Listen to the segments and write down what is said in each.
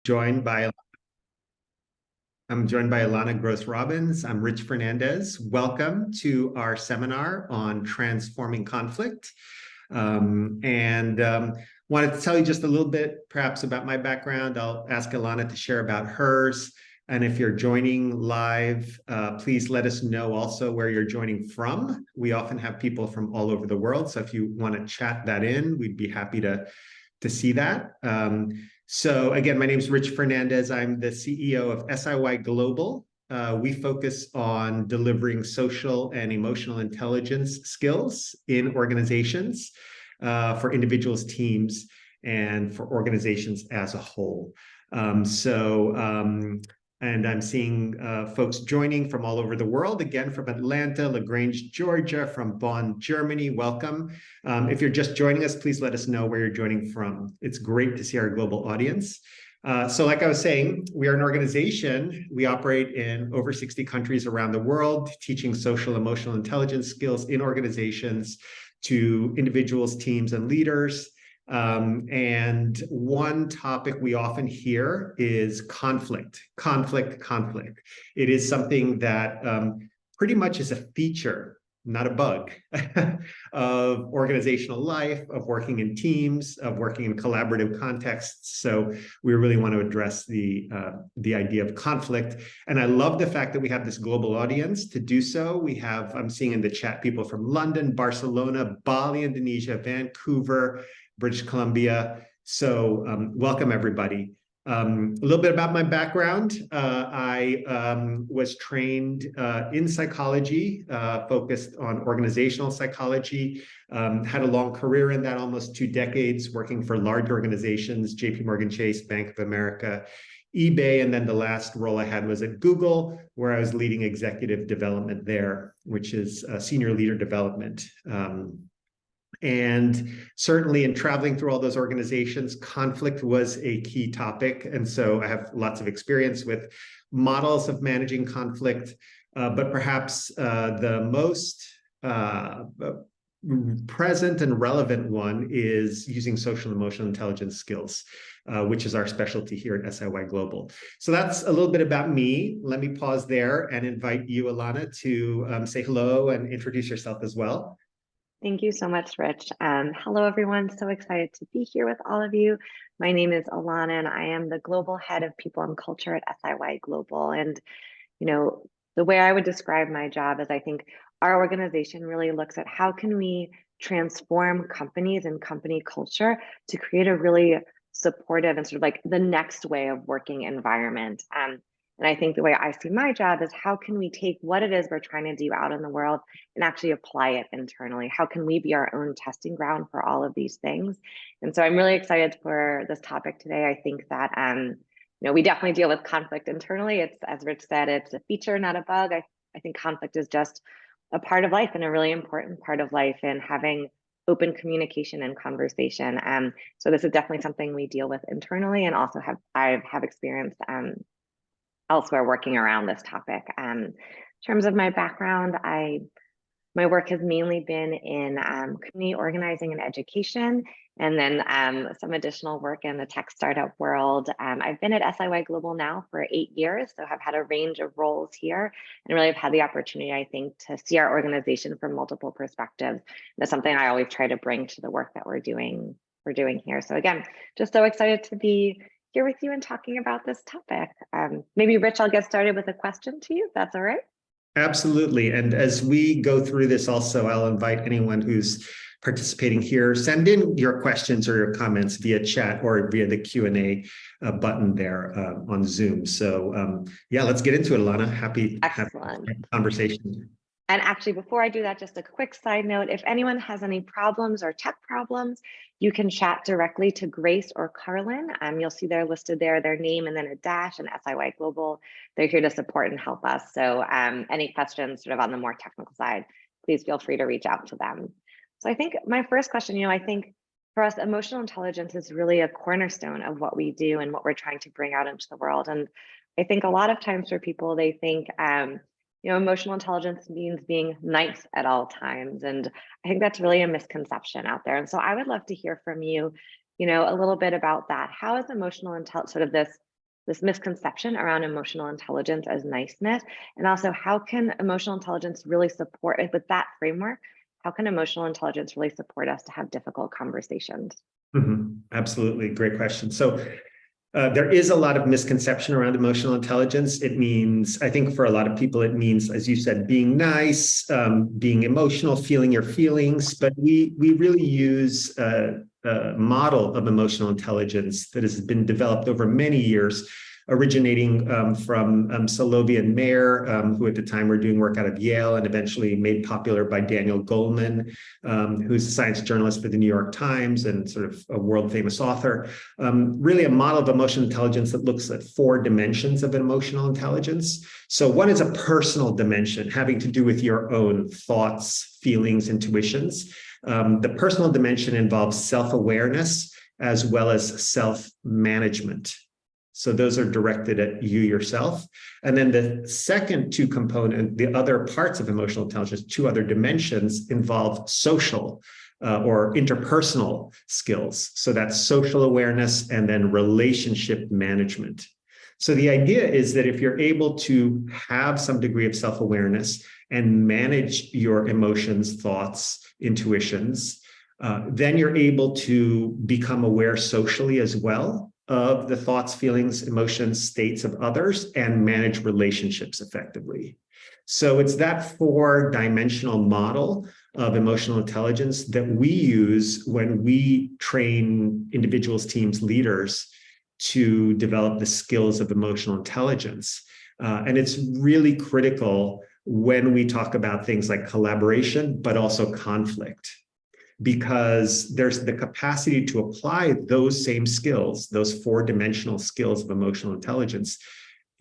joined by I'm joined by Ilana Gross Robbins. I'm Rich Fernandez. Welcome to our seminar on transforming conflict. Wanted to tell you just a little bit, perhaps, about my background. I'll ask Ilana to share about hers. And if you're joining live, please let us know also where you're joining from. We often have people from all over the world. So if you want to chat that in, we'd be happy to see that. So again, my name is Rich Fernandez. I'm the CEO of SIY Global. We focus on delivering social and emotional intelligence skills in organizations for individuals, teams, and for organizations as a whole. And I'm seeing folks joining from all over the world, again, from Atlanta, LaGrange, Georgia, from Bonn, Germany. Welcome. If you're just joining us, please let us know where you're joining from. It's great to see our global audience. So like I was saying, we are an organization. We operate in over 60 countries around the world, teaching social emotional intelligence skills in organizations to individuals, teams, and leaders. And one topic we often hear is conflict. It is something that pretty much is a feature, not a bug, of organizational life, of working in teams, of working in collaborative contexts. So we really want to address the idea of conflict. And I love the fact that we have this global audience to do so. We have, I'm seeing in the chat, people from London, Barcelona, Bali, Indonesia, Vancouver, British Columbia. So welcome, everybody. A little bit about my background. I was trained in psychology, focused on organizational psychology, had a long career in that, almost 2 decades, working for large organizations, JP Morgan Chase, Bank of America, eBay, and then the last role I had was at Google, where I was leading executive development there, which is senior leader development. And certainly in traveling through all those organizations, conflict was a key topic. And so I have lots of experience with models of managing conflict, but perhaps the most present and relevant one is using social emotional intelligence skills, which is our specialty here at SIY Global. So that's a little bit about me. Let me pause there and invite you, Ilana, to say hello and introduce yourself as well. Thank you so much, Rich. Hello, everyone. So excited to be here with all of you. My name is Ilana, and I am the Global Head of People and Culture at SIY Global. And, you know, the way I would describe my job is I think our organization really looks at how can we transform companies and company culture to create a really supportive and sort of like the next way of working environment. And I think the way I see my job is how can we take what it is we're trying to do out in the world and actually apply it internally? How can we be our own testing ground for all of these things? And so I'm really excited for this topic today. I think that, we definitely deal with conflict internally. It's, as Rich said, it's a feature, not a bug. I think conflict is just a part of life and a really important part of life, and having open communication and conversation. So this is definitely something we deal with internally, and also I have experienced elsewhere working around this topic. In terms of my background, my work has mainly been in community organizing and education, and then some additional work in the tech startup world. I've been at SIY Global now for 8 years, so have had a range of roles here, and really have had the opportunity, I think, to see our organization from multiple perspectives. That's something I always try to bring to the work that we're doing here. So again, just so excited to be here with you and talking about this topic. Maybe Rich, I'll get started with a question to you, if that's all right. Absolutely. And as we go through this also, I'll invite anyone who's participating here, send in your questions or your comments via chat or via the Q&A button there on Zoom. So yeah, let's get into it, Ilana. Happy conversation. And actually, before I do that, just a quick side note, if anyone has any problems or tech problems, you can chat directly to Grace or Carlin. You'll see they're listed there, their name and then a dash, and SIY Global. They're here to support and help us. So any questions sort of on the more technical side, please feel free to reach out to them. So I think my first question, I think for us, emotional intelligence is really a cornerstone of what we do and what we're trying to bring out into the world. And I think a lot of times for people, they think, emotional intelligence means being nice at all times. And I think that's really a misconception out there. And so I would love to hear from you, a little bit about that. How is emotional intelligence, sort of this this misconception around emotional intelligence as niceness, and also how can emotional intelligence really support, with that framework, how can emotional intelligence really support us to have difficult conversations? Absolutely. Great question. So there is a lot of misconception around emotional intelligence. It means, I think for a lot of people, it means, as you said, being nice, being emotional, feeling your feelings. But we really use a model of emotional intelligence that has been developed over many years, originating from Solovey and Mayer, who at the time were doing work out of Yale and eventually made popular by Daniel Goleman, who's a science journalist for the New York Times and sort of a world famous author. Really a model of emotional intelligence that looks at 4 dimensions of emotional intelligence. So one is a personal dimension having to do with your own thoughts, feelings, intuitions. The personal dimension involves self-awareness as well as self-management. So those are directed at you yourself. And then the second 2 component, the other parts of emotional intelligence, 2 other dimensions, involve social or interpersonal skills. So that's social awareness and then relationship management. So the idea is that if you're able to have some degree of self-awareness and manage your emotions, thoughts, intuitions, then you're able to become aware socially as well of the thoughts, feelings, emotions, states of others, and manage relationships effectively. So it's that 4-dimensional model of emotional intelligence that we use when we train individuals, teams, leaders to develop the skills of emotional intelligence. And it's really critical when we talk about things like collaboration, but also conflict, because there's the capacity to apply those same skills, those 4-dimensional skills of emotional intelligence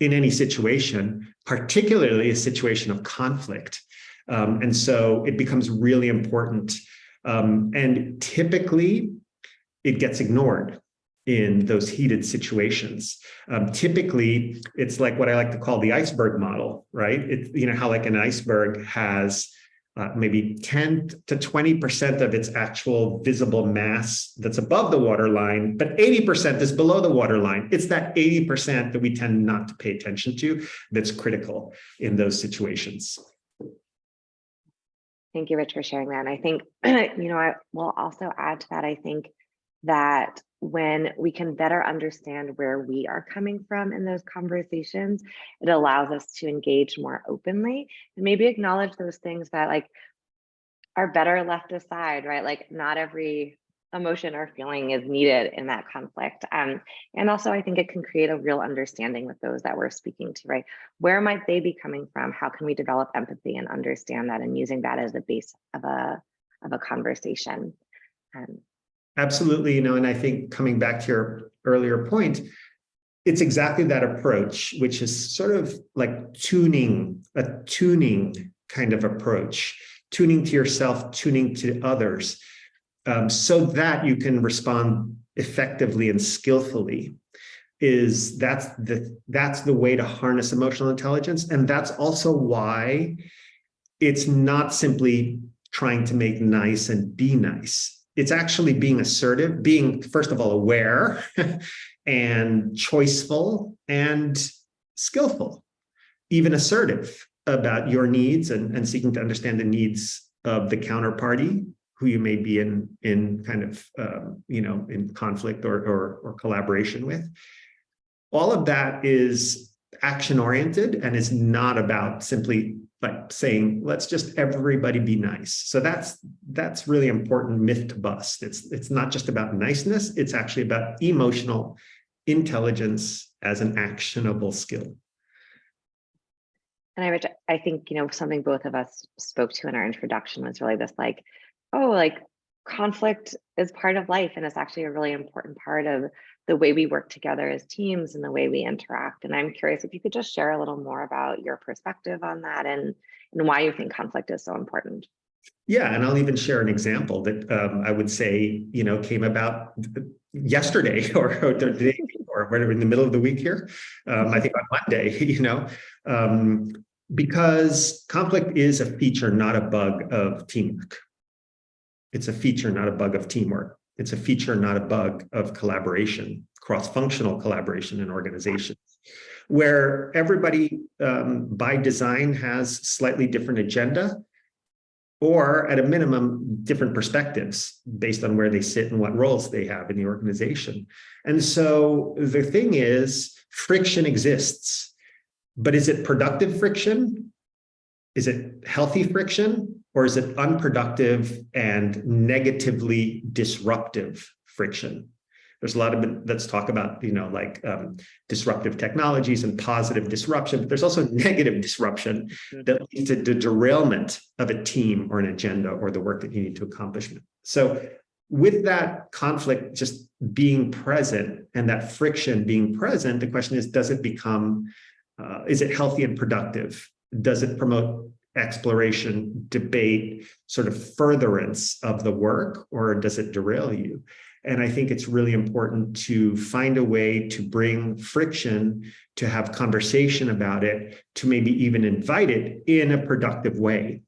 in any situation, particularly a situation of conflict. And so it becomes really important. And typically it gets ignored in those heated situations. Typically, it's like what I like to call the iceberg model, right? It's, how like an iceberg has maybe 10 to 20% of its actual visible mass that's above the waterline, but 80% is below the waterline. It's that 80% that we tend not to pay attention to that's critical in those situations. Thank you, Rich, for sharing that. And I think, I will also add to that. I think that when we can better understand where we are coming from in those conversations, it allows us to engage more openly and maybe acknowledge those things that are better left aside, right? Like not every emotion or feeling is needed in that conflict. And also I think it can create a real understanding with those that we're speaking to, right? Where might they be coming from? How can we develop empathy and understand that and using that as a base of a conversation? Absolutely, and I think coming back to your earlier point, it's exactly that approach, which is sort of like a tuning kind of approach, tuning to yourself, tuning to others, so that you can respond effectively and skillfully. That's the way to harness emotional intelligence. And that's also why it's not simply trying to make nice and be nice. It's actually being assertive, being, first of all, aware and choiceful and skillful, even assertive about your needs and seeking to understand the needs of the counterparty who you may be in kind of, in conflict or collaboration with. All of that is action-oriented and is not about simply like saying, let's just everybody be nice. So that's really important myth to bust. It's not just about niceness, it's actually about emotional intelligence as an actionable skill. And I think, something both of us spoke to in our introduction was really this conflict is part of life. And it's actually a really important part of the way we work together as teams and the way we interact. And I'm curious if you could just share a little more about your perspective on that and why you think conflict is so important. Yeah, and I'll even share an example that I would say, came about yesterday or the day before, whatever, in the middle of the week here. I think on Monday, because conflict is a feature, not a bug of teamwork. It's a feature, not a bug of teamwork. It's a feature, not a bug of collaboration. cross-functional collaboration in organizations, where everybody by design has slightly different agenda, or at a minimum, different perspectives based on where they sit and what roles they have in the organization. And so the thing is, friction exists, but is it productive friction? Is it healthy friction? Or is it unproductive and negatively disruptive friction? There's a lot of, let's talk about, disruptive technologies and positive disruption, but there's also negative disruption that leads to the derailment of a team or an agenda or the work that you need to accomplish. So with that conflict just being present and that friction being present, the question is, does it become, is it healthy and productive? Does it promote exploration, debate, sort of furtherance of the work, or does it derail you? And I think it's really important to find a way to bring friction, to have conversation about it, to maybe even invite it in a productive way.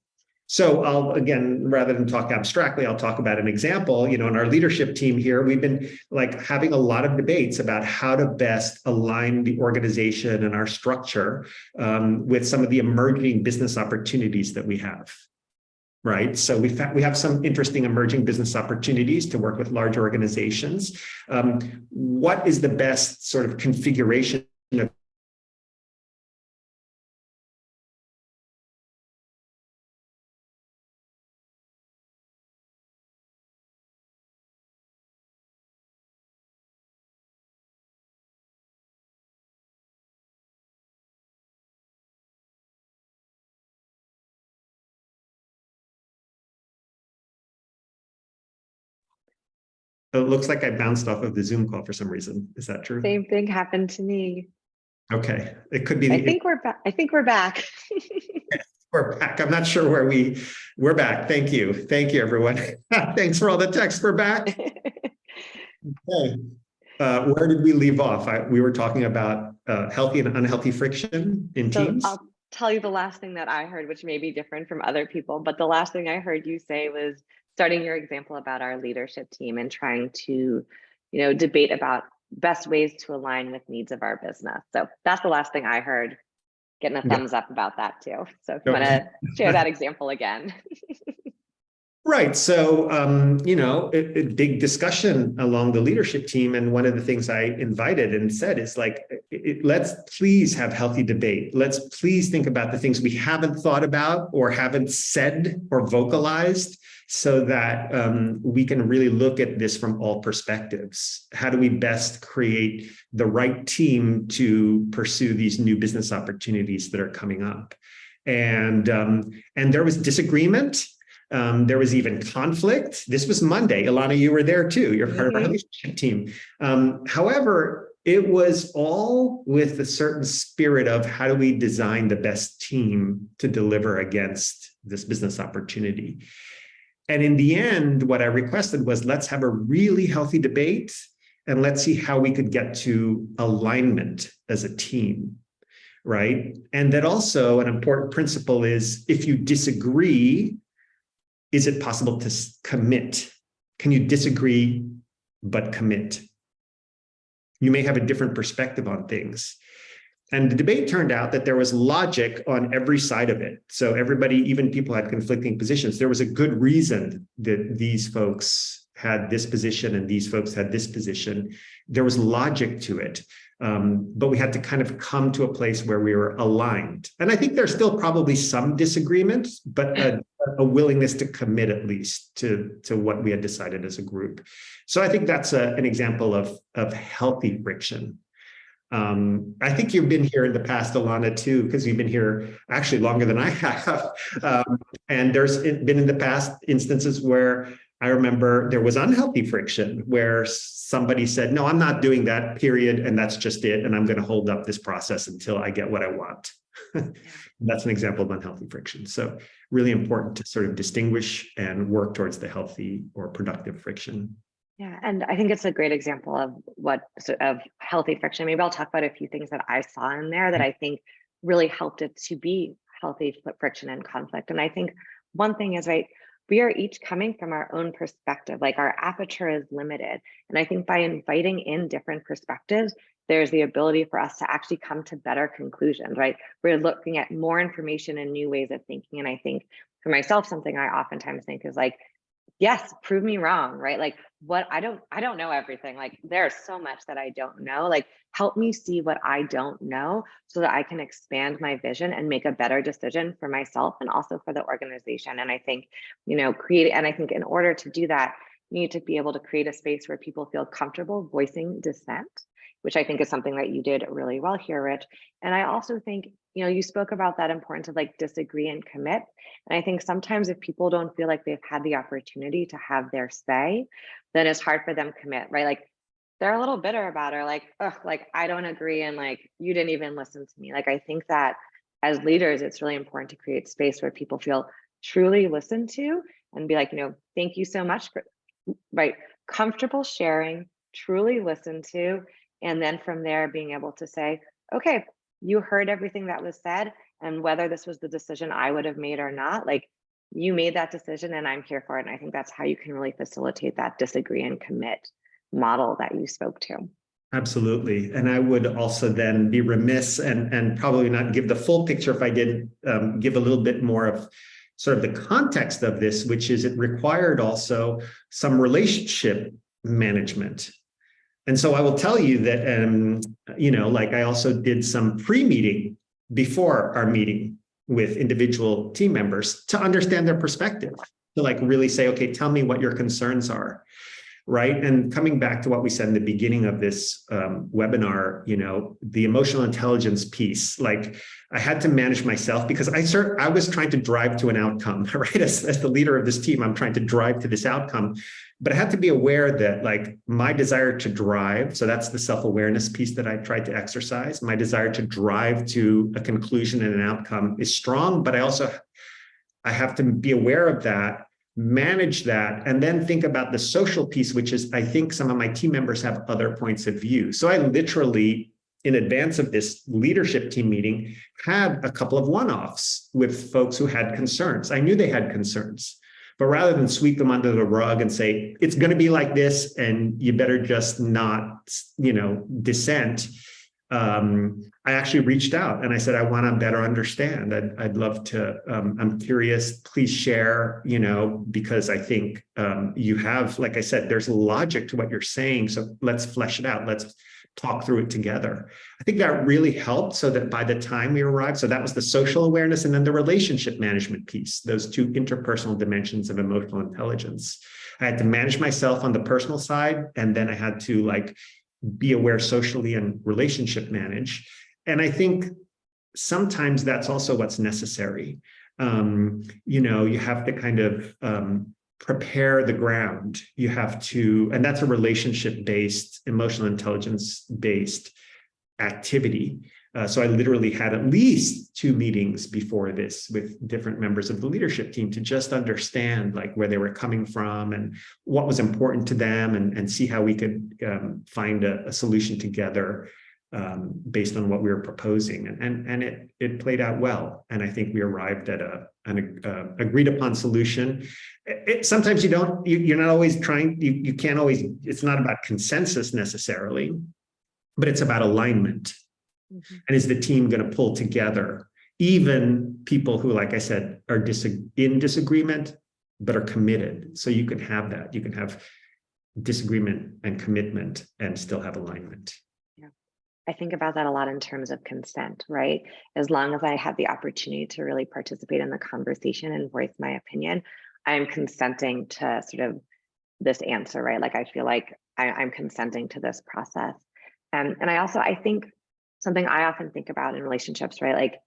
So I'll, again, rather than talk abstractly, I'll talk about an example. In our leadership team here, we've been having a lot of debates about how to best align the organization and our structure with some of the emerging business opportunities that we have. Right. So we have some interesting emerging business opportunities to work with large organizations. What is the best sort of configuration of it looks like I bounced off of the Zoom call for some reason. Is that true? Same thing happened to me. Okay. It could be. I think we're back. I think we're back. We're back. I'm not sure where we're back. Thank you. Thank you, everyone. Thanks for all the texts. We're back. Okay. Where did we leave off? We were talking about healthy and unhealthy friction in teams. I'll tell you the last thing that I heard, which may be different from other people, but the last thing I heard you say was starting your example about our leadership team and trying to, debate about best ways to align with needs of our business. So that's the last thing I heard. Getting a thumbs up about that too. So if you want to share that example again. Right. So, a big discussion along the leadership team. And one of the things I invited and said is let's please have healthy debate. Let's please think about the things we haven't thought about or haven't said or vocalized, so that we can really look at this from all perspectives. How do we best create the right team to pursue these new business opportunities that are coming up? And there was disagreement. There was even conflict. This was Monday. Ilana, you were there too. You're part of our leadership team. However, it was all with a certain spirit of how do we design the best team to deliver against this business opportunity. And in the end, what I requested was, let's have a really healthy debate and let's see how we could get to alignment as a team, right? And that also an important principle is, if you disagree, is it possible to commit? Can you disagree but commit? You may have a different perspective on things. And the debate turned out that there was logic on every side of it. So everybody, even people had conflicting positions. There was a good reason that these folks had this position and these folks had this position. There was logic to it. But we had to kind of come to a place where we were aligned. And I think there's still probably some disagreement, but a willingness to commit at least to what we had decided as a group. So I think that's an example of healthy friction. I think you've been here in the past, Ilana, too, because you've been here actually longer than I have. And there's been in the past instances where I remember there was unhealthy friction where somebody said, no, I'm not doing that, period. And that's just it. And I'm going to hold up this process until I get what I want. That's an example of unhealthy friction. So really important to sort of distinguish and work towards the healthy or productive friction. Yeah, and I think it's a great example of healthy friction. Maybe I'll talk about a few things that I saw in there that I think really helped it to be healthy friction and conflict. And I think one thing is, right, we are each coming from our own perspective. Like our aperture is limited. And I think by inviting in different perspectives, there's the ability for us to actually come to better conclusions, right? We're looking at more information and new ways of thinking. And I think for myself, something I oftentimes think is like, yes, prove me wrong, right? Like what I don't know everything. Like there's so much that I don't know. Like help me see what I don't know so that I can expand my vision and make a better decision for myself and also for the organization. And I think, I think in order to do that, you need to be able to create a space where people feel comfortable voicing dissent, which I think is something that you did really well here, Rich. And I also think, you spoke about that importance of like disagree and commit. And I think sometimes if people don't feel like they've had the opportunity to have their say, then it's hard for them to commit, right? Like they're a little bitter about it, or like, oh, like I don't agree, and like you didn't even listen to me. Like I think that as leaders, it's really important to create space where people feel truly listened to and be like, thank you so much for, right, comfortable sharing, truly listened to, and then from there being able to say, okay, you heard everything that was said, and whether this was the decision I would have made or not, like you made that decision and I'm here for it. And I think that's how you can really facilitate that disagree and commit model that you spoke to. Absolutely. And I would also then be remiss and probably not give the full picture if I did give a little bit more of sort of the context of this, which is it required also some relationship management. And so I will tell you that, like I also did some pre-meeting before our meeting with individual team members to understand their perspective, to like really say, okay, tell me what your concerns are, right? And coming back to what we said in the beginning of this webinar, the emotional intelligence piece, like I had to manage myself because I was trying to drive to an outcome, right? As the leader of this team, I'm trying to drive to this outcome. But I had to be aware that like my desire to drive, so that's the self-awareness piece that I tried to exercise. My desire to drive to a conclusion and an outcome is strong, but I have to be aware of that, manage that, and then think about the social piece, which is, I think some of my team members have other points of view. So I literally, in advance of this leadership team meeting, had a couple of one-offs with folks who had concerns. I knew they had concerns. But rather than sweep them under the rug and say, it's going to be like this, and you better just not, dissent, I actually reached out and I said, I want to better understand. I'd love to, I'm curious, please share, because I think you have, like I said, there's logic to what you're saying. So let's flesh it out. Let's talk through it together. I think that really helped so that by the time we arrived, so that was the social awareness and then the relationship management piece, those two interpersonal dimensions of emotional intelligence. I had to manage myself on the personal side, and then I had to like be aware socially and relationship manage. And I think sometimes that's also what's necessary. You have to kind of prepare the ground. You have to, and that's a relationship-based, emotional intelligence-based activity. So I literally had at least 2 meetings before this with different members of the leadership team to just understand like where they were coming from and what was important to them, and see how we could find a solution together based on what we were proposing. And it played out well. And I think we arrived at an agreed upon solution. Sometimes you're not always trying, you can't always, it's not about consensus necessarily, but it's about alignment. Mm-hmm. And is the team going to pull together even people who, like I said, are in disagreement, but are committed? So you can have that. You can have disagreement and commitment and still have alignment. Yeah. I think about that a lot in terms of consent, right? As long as I have the opportunity to really participate in the conversation and voice my opinion, I'm consenting to sort of this answer, right? Like I feel like I'm consenting to this process. And I think something I often think about in relationships, right? Like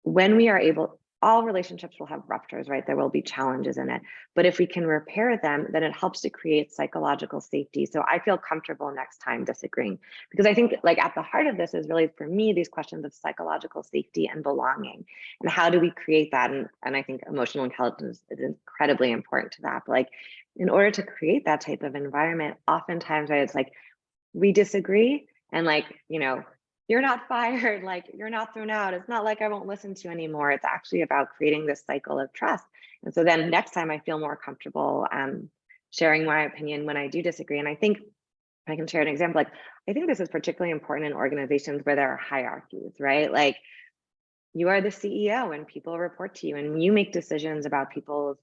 when we are able, all relationships will have ruptures, right? There will be challenges in it. But if we can repair them, then it helps to create psychological safety. So I feel comfortable next time disagreeing, because I think like at the heart of this is really, for me, these questions of psychological safety and belonging. And how do we create that? And I think emotional intelligence is incredibly important to that. But like in order to create that type of environment, oftentimes, right, it's like we disagree, and like, you're not fired, like you're not thrown out. It's not like I won't listen to you anymore. It's actually about creating this cycle of trust. And so then next time I feel more comfortable sharing my opinion when I do disagree. And I think I can share an example. Like, I think this is particularly important in organizations where there are hierarchies, right? Like, you are the CEO and people report to you, and you make decisions about people's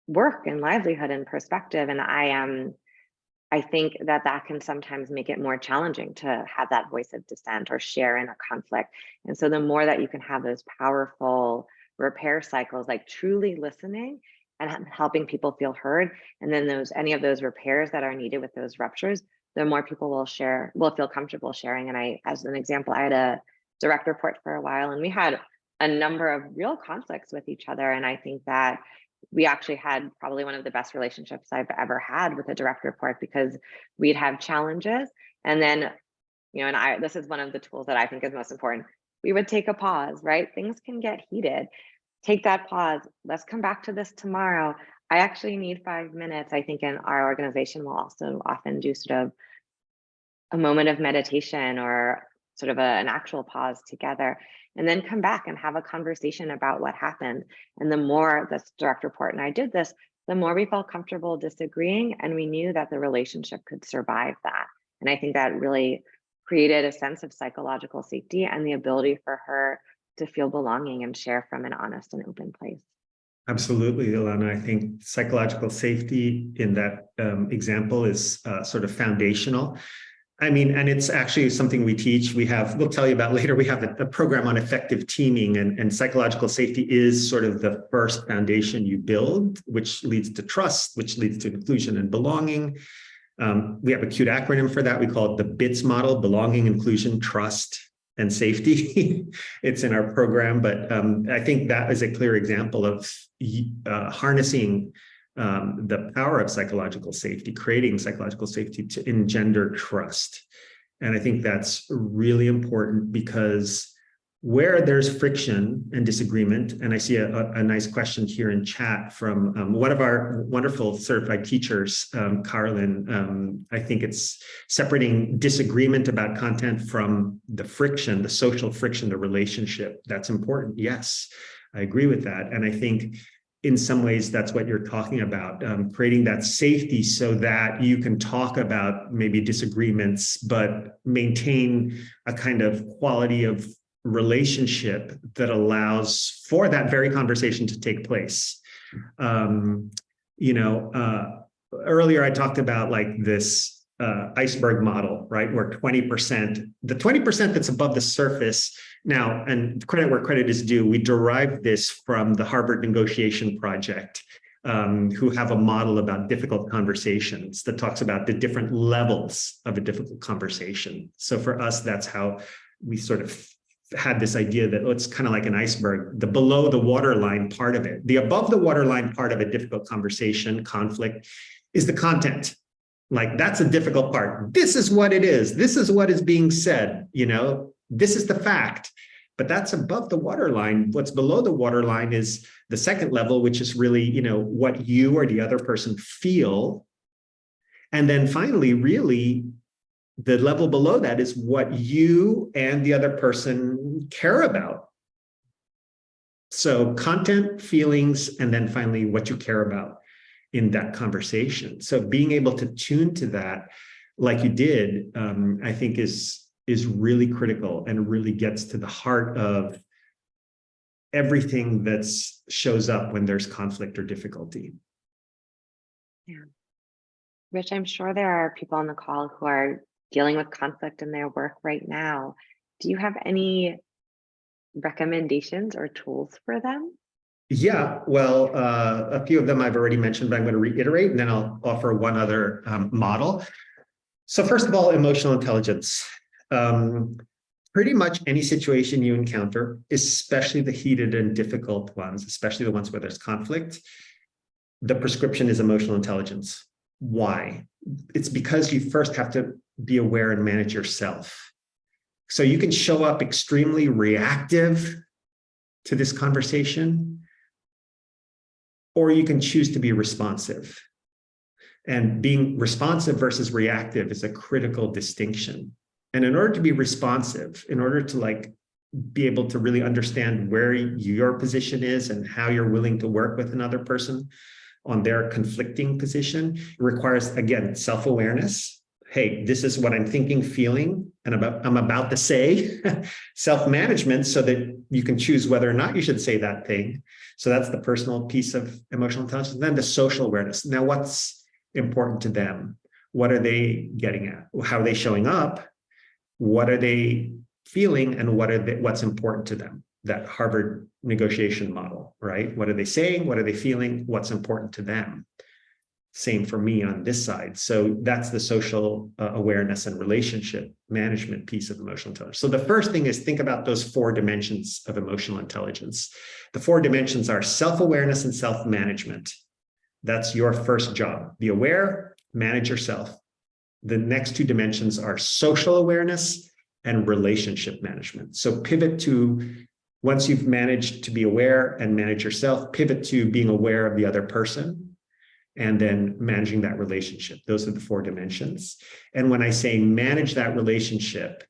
work and livelihood and perspective. And I think that that can sometimes make it more challenging to have that voice of dissent or share in a conflict. And so the more that you can have those powerful repair cycles, like truly listening and helping people feel heard, and then any of those repairs that are needed with those ruptures, the more people will feel comfortable sharing. And as an example, I had a direct report for a while, and we had a number of real conflicts with each other. And I think that we actually had probably one of the best relationships I've ever had with a direct report, because we'd have challenges. And then, this is one of the tools that I think is most important. We would take a pause, right? Things can get heated. Take that pause. Let's come back to this tomorrow. I actually need 5 minutes. I think in our organization, we'll also often do sort of a moment of meditation or sort of an actual pause together, and then come back and have a conversation about what happened. And the more this direct report and I did this, the more we felt comfortable disagreeing, and we knew that the relationship could survive that. And I think that really created a sense of psychological safety and the ability for her to feel belonging and share from an honest and open place. Absolutely, Ilana. I think psychological safety in that example is sort of foundational. I mean, and it's actually something we teach. We'll tell you about later, we have a program on effective teaming, and psychological safety is sort of the first foundation you build, which leads to trust, which leads to inclusion and belonging. We have a cute acronym for that. We call it the BITS model: belonging, inclusion, trust, and safety. It's in our program, but I think that is a clear example of harnessing the power of psychological safety, creating psychological safety to engender trust. And I think that's really important, because where there's friction and disagreement, and I see a nice question here in chat from one of our wonderful certified teachers, Carlin. I think it's separating disagreement about content from the friction, the social friction, the relationship. That's important. Yes, I agree with that. And I think in some ways, that's what you're talking about, creating that safety so that you can talk about maybe disagreements, but maintain a kind of quality of relationship that allows for that very conversation to take place. Earlier I talked about like this iceberg model, right? Where the 20% that's above the surface. Now, and credit where credit is due, we derived this from the Harvard Negotiation Project, who have a model about difficult conversations that talks about the different levels of a difficult conversation. So for us, that's how we sort of had this idea that it's kind of like an iceberg, the below the waterline part of it. The above the waterline part of a difficult conversation, conflict, is the content. Like, that's a difficult part. This is what it is. This is what is being said. This is the fact. But that's above the waterline. What's below the waterline is the second level, which is really, what you or the other person feel. And then finally, really, the level below that is what you and the other person care about. So content, feelings, and then finally what you care about in that conversation. So being able to tune to that, like you did, I think is really critical, and really gets to the heart of everything that shows up when there's conflict or difficulty. Yeah. Rich, I'm sure there are people on the call who are dealing with conflict in their work right now. Do you have any recommendations or tools for them? Yeah, well, a few of them I've already mentioned, but I'm going to reiterate, and then I'll offer one other model. So first of all, emotional intelligence. Pretty much any situation you encounter, especially the heated and difficult ones, especially the ones where there's conflict, the prescription is emotional intelligence. Why? It's because you first have to be aware and manage yourself. So you can show up extremely reactive to this conversation, or you can choose to be responsive. And being responsive versus reactive is a critical distinction. And in order to be responsive, in order to like be able to really understand where your position is and how you're willing to work with another person on their conflicting position, it requires, again, self-awareness. Hey, this is what I'm thinking, feeling, and I'm about to say. Self-management, so that you can choose whether or not you should say that thing. So that's the personal piece of emotional intelligence. And then the social awareness. Now, what's important to them? What are they getting at? How are they showing up? What are they feeling, and what's important to them? That Harvard negotiation model, right? What are they saying? What are they feeling? What's important to them? Same for me on this side. So that's the social awareness and relationship management piece of emotional intelligence. So the first thing is think about those 4 dimensions of emotional intelligence. The 4 dimensions are self-awareness and self-management. That's your first job. Be aware, manage yourself. The next 2 dimensions are social awareness and relationship management. So pivot to, once you've managed to be aware and manage yourself, pivot to being aware of the other person and then managing that relationship. Those are the 4 dimensions. And when I say manage that relationship,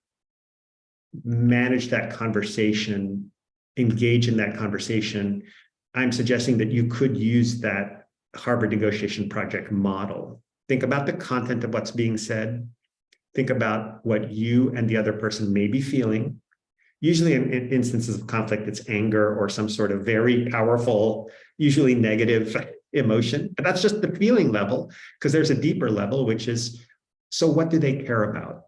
manage that conversation, engage in that conversation, I'm suggesting that you could use that Harvard negotiation project model. Think about the content of what's being said. Think about what you and the other person may be feeling. Usually in instances of conflict, it's anger or some sort of very powerful, usually negative emotion. But that's just the feeling level, because there's a deeper level, which is, so what do they care about?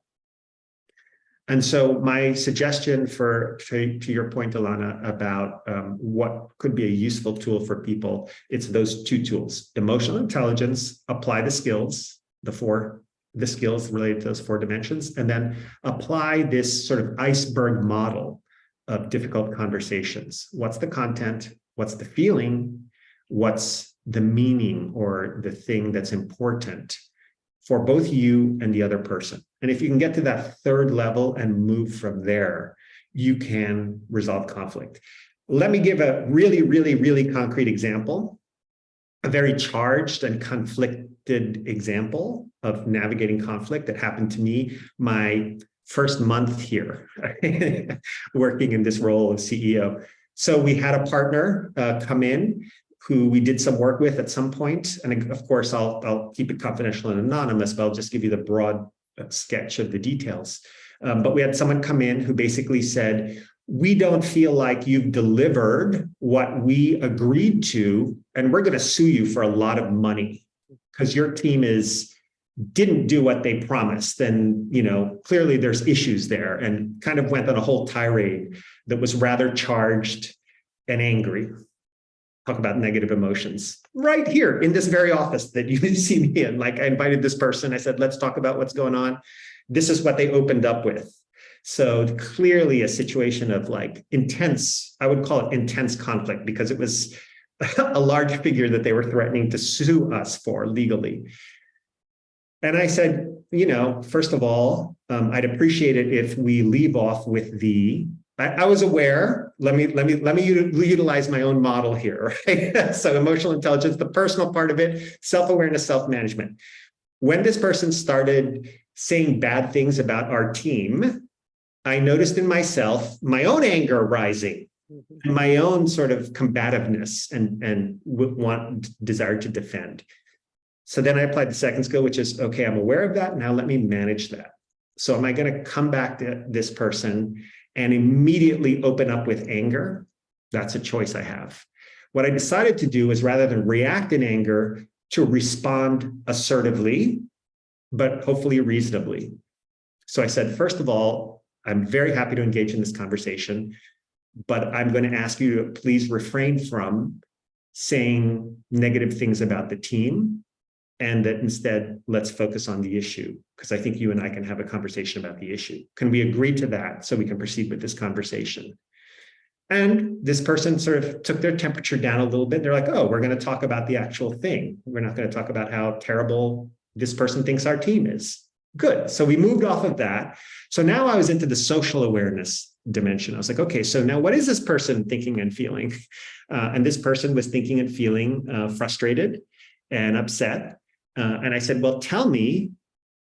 And so my suggestion to your point, Ilana, about what could be a useful tool for people, it's those 2 tools: emotional intelligence, apply the skills, the skills related to those 4 dimensions, and then apply this sort of iceberg model of difficult conversations. What's the content? What's the feeling? What's the meaning or the thing that's important for both you and the other person? And if you can get to that 3rd level and move from there, you can resolve conflict. Let me give a really, really, really concrete example, a very charged and conflicted example of navigating conflict that happened to me my first month here, working in this role of CEO. So we had a partner come in who we did some work with at some point. And of course, I'll keep it confidential and anonymous, but I'll just give you the broad sketch of the details. But we had someone come in who basically said, we don't feel like you've delivered what we agreed to, and we're going to sue you for a lot of money because your team didn't do what they promised. And, clearly there's issues there, and kind of went on a whole tirade that was rather charged and angry. Talk about negative emotions right here in this very office that you see me in. Like, I invited this person. I said, let's talk about what's going on. This is what they opened up with. So clearly a situation of like intense, I would call it intense conflict, because it was a large figure that they were threatening to sue us for legally. And I said, first of all, I'd appreciate it if we leave off with I was aware. Let me utilize my own model here, right? So emotional intelligence, the personal part of it, self-awareness, self-management. When this person started saying bad things about our team, I noticed in myself my own anger rising, and my own sort of combativeness and desire to defend. So then I applied the second skill, which is, okay, I'm aware of that. Now let me manage that. So am I going to come back to this person and immediately open up with anger? That's a choice I have. What I decided to do is, rather than react in anger, to respond assertively, but hopefully reasonably. So I said, first of all, I'm very happy to engage in this conversation, but I'm going to ask you to please refrain from saying negative things about the team, and that instead, let's focus on the issue, because I think you and I can have a conversation about the issue. Can we agree to that so we can proceed with this conversation? And this person sort of took their temperature down a little bit. They're like, oh, we're going to talk about the actual thing. We're not going to talk about how terrible this person thinks our team is. Good. So we moved off of that. So now I was into the social awareness dimension. I was like, okay, so now what is this person thinking and feeling? And this person was thinking and feeling frustrated and upset. And I said, well, tell me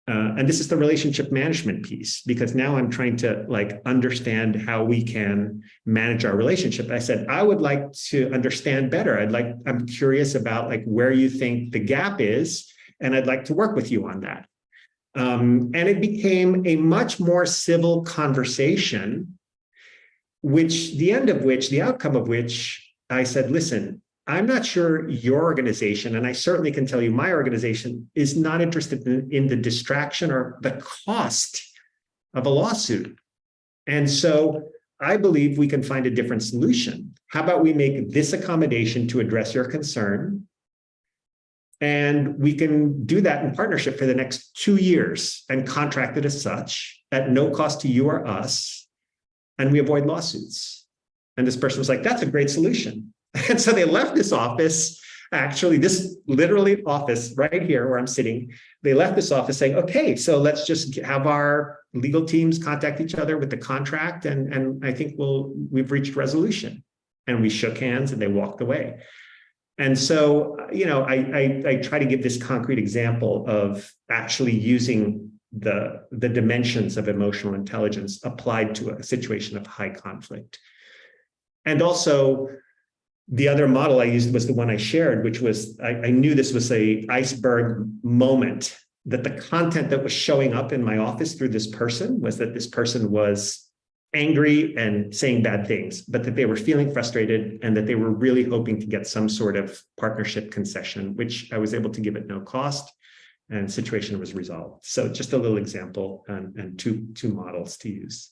And this is the relationship management piece, because now I'm trying to like understand how we can manage our relationship. I said, I would like to understand better. I'm curious about like where you think the gap is, and I'd like to work with you on that. And it became a much more civil conversation, the outcome of which I said, listen, I'm not sure your organization, and I certainly can tell you my organization is not interested in the distraction or the cost of a lawsuit. And so I believe we can find a different solution. How about we make this accommodation to address your concern? And we can do that in partnership for the next 2 years and contract it as such at no cost to you or us. And we avoid lawsuits. And this person was like, that's a great solution. And so they left this office, actually, this literally office right here where I'm sitting. They left this office saying, okay, so let's just have our legal teams contact each other with the contract. And I think we've reached resolution. And we shook hands and they walked away. And so, I try to give this concrete example of actually using the dimensions of emotional intelligence applied to a situation of high conflict. And also, the other model I used was the one I shared, which was, I knew this was an iceberg moment, that the content that was showing up in my office through this person was that this person was angry and saying bad things, but that they were feeling frustrated and that they were really hoping to get some sort of partnership concession, which I was able to give at no cost, and the situation was resolved. So just a little example and two models to use.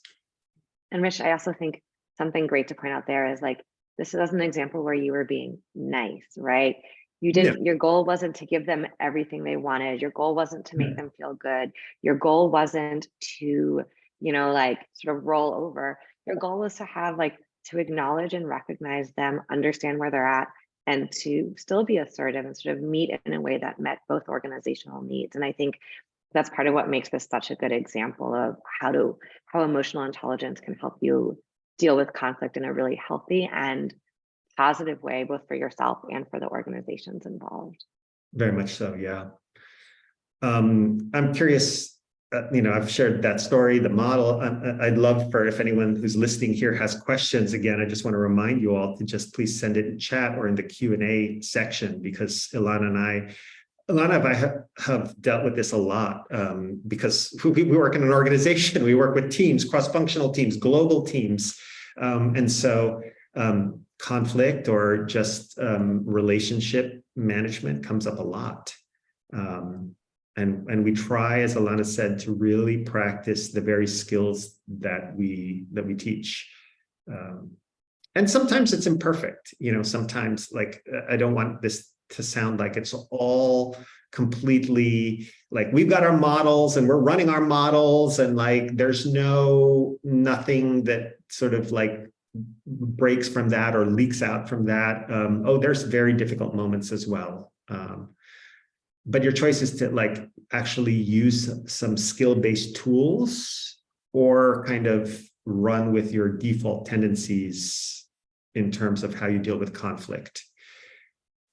And Rich, I also think something great to point out there is like, this is an example where you were being nice, right? You didn't, your goal wasn't to give them everything they wanted. Your goal wasn't to make them feel good. Your goal wasn't to, like sort of roll over. Your goal was to have to acknowledge and recognize them, understand where they're at, and to still be assertive and sort of meet in a way that met both organizational needs. And I think that's part of what makes this such a good example of how emotional intelligence can help you deal with conflict in a really healthy and positive way, both for yourself and for the organizations involved. Very much so, yeah. I'm curious, I've shared that story, the model. I'd love for, if anyone who's listening here has questions, again, I just want to remind you all to just please send it in chat or in the Q&A section, because Ilana and I have dealt with this a lot, because we work in an organization, we work with teams, cross-functional teams, global teams. And so conflict or just relationship management comes up a lot. And we try, as Ilana said, to really practice the very skills that we teach. And sometimes it's imperfect, sometimes I don't want this to sound like it's all completely like we've got our models and we're running our models and there's nothing that sort of breaks from that or leaks out from that. There's very difficult moments as well. But your choice is to actually use some skill-based tools or kind of run with your default tendencies in terms of how you deal with conflict.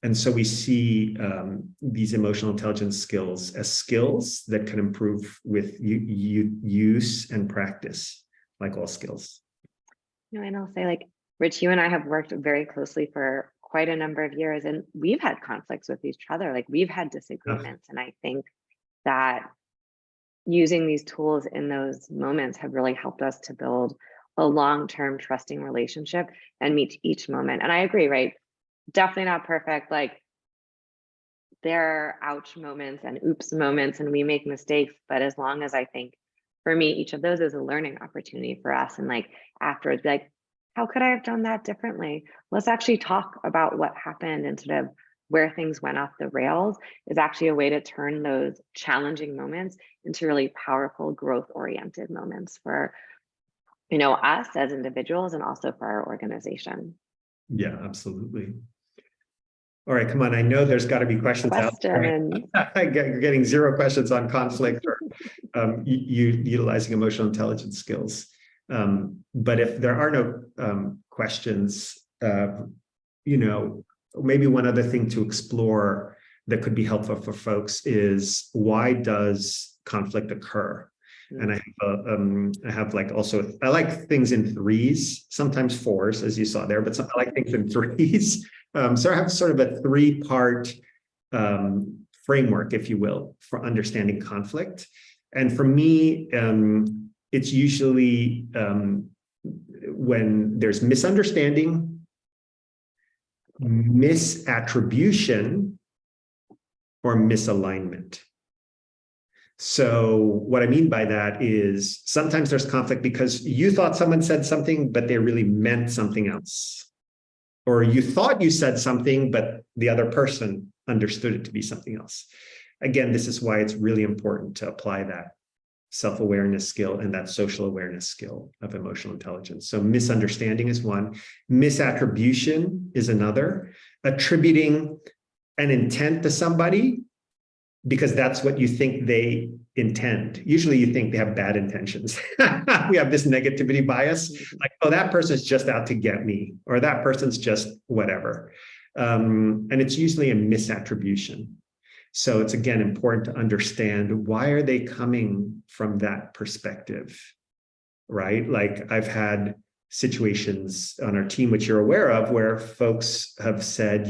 And so we see these emotional intelligence skills as skills that can improve with use and practice, like all skills. And I'll say, Rich, you and I have worked very closely for quite a number of years, and we've had conflicts with each other. We've had disagreements. And I think that using these tools in those moments have really helped us to build a long-term trusting relationship and meet each moment. And I agree, right? Definitely not perfect. There are ouch moments and oops moments, and we make mistakes. But as long as I think, for me, each of those is a learning opportunity for us. And afterwards, how could I have done that differently? Let's actually talk about what happened and sort of where things went off the rails is actually a way to turn those challenging moments into really powerful growth-oriented moments for, us as individuals and also for our organization. Yeah, absolutely. All right, come on. I know there's got to be questions out there. You're getting 0 questions on conflict or utilizing emotional intelligence skills. But if there are no questions, maybe one other thing to explore that could be helpful for folks is, why does conflict occur. And I have like also, I like things in threes, sometimes fours, as you saw there, but I like things in threes. So I have sort of a three-part framework, if you will, for understanding conflict. And for me, it's usually when there's misunderstanding, misattribution, or misalignment. So what I mean by that is sometimes there's conflict because you thought someone said something, but they really meant something else. Or you thought you said something, but the other person understood it to be something else. Again, this is why it's really important to apply that self-awareness skill and that social awareness skill of emotional intelligence. So misunderstanding is one, misattribution is another, attributing an intent to somebody because that's what you think they intend. Usually you think they have bad intentions. We have this negativity bias, like, oh, that person's just out to get me, or that person's just whatever. And it's usually a misattribution. So it's, again, important to understand, why are they coming from that perspective, right? Like, I've had situations on our team, which you're aware of, where folks have said,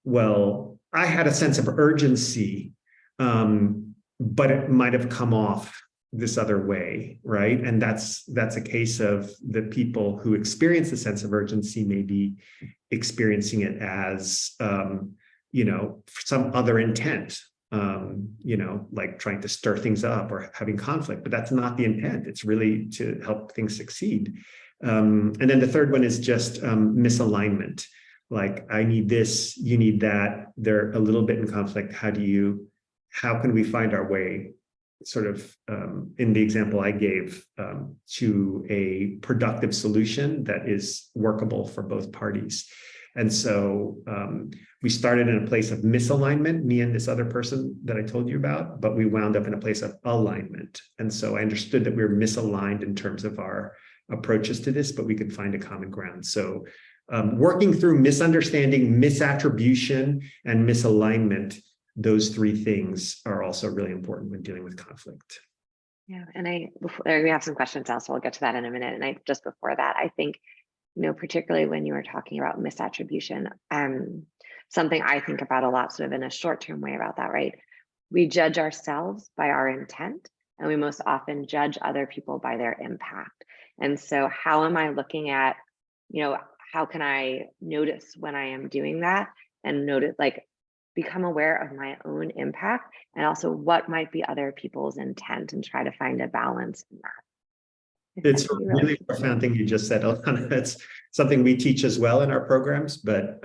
well, I had a sense of urgency, but it might have come off this other way, right? And that's a case of the people who experience the sense of urgency may be experiencing it as, some other intent, like trying to stir things up or having conflict, but that's not the intent. It's really to help things succeed. And then the third one is just misalignment. Like, I need this, you need that. They're a little bit in conflict. How can we find our way, sort of, in the example I gave, to a productive solution that is workable for both parties? And so we started in a place of misalignment, me and this other person that I told you about, but we wound up in a place of alignment. And so I understood that we were misaligned in terms of our approaches to this, but we could find a common ground. So working through misunderstanding, misattribution, and misalignment, those three things are also really important when dealing with conflict. Yeah, and we have some questions now, so I'll get to that in a minute. And just before that, I think, particularly when you were talking about misattribution, something I think about a lot, sort of in a short-term way about that, right? We judge ourselves by our intent, and we most often judge other people by their impact. And so how am I looking at, how can I notice when I am doing that, and become aware of my own impact, and also what might be other people's intent, and try to find a balance in that. It's a really profound thing you just said, Ilana. It's something we teach as well in our programs, but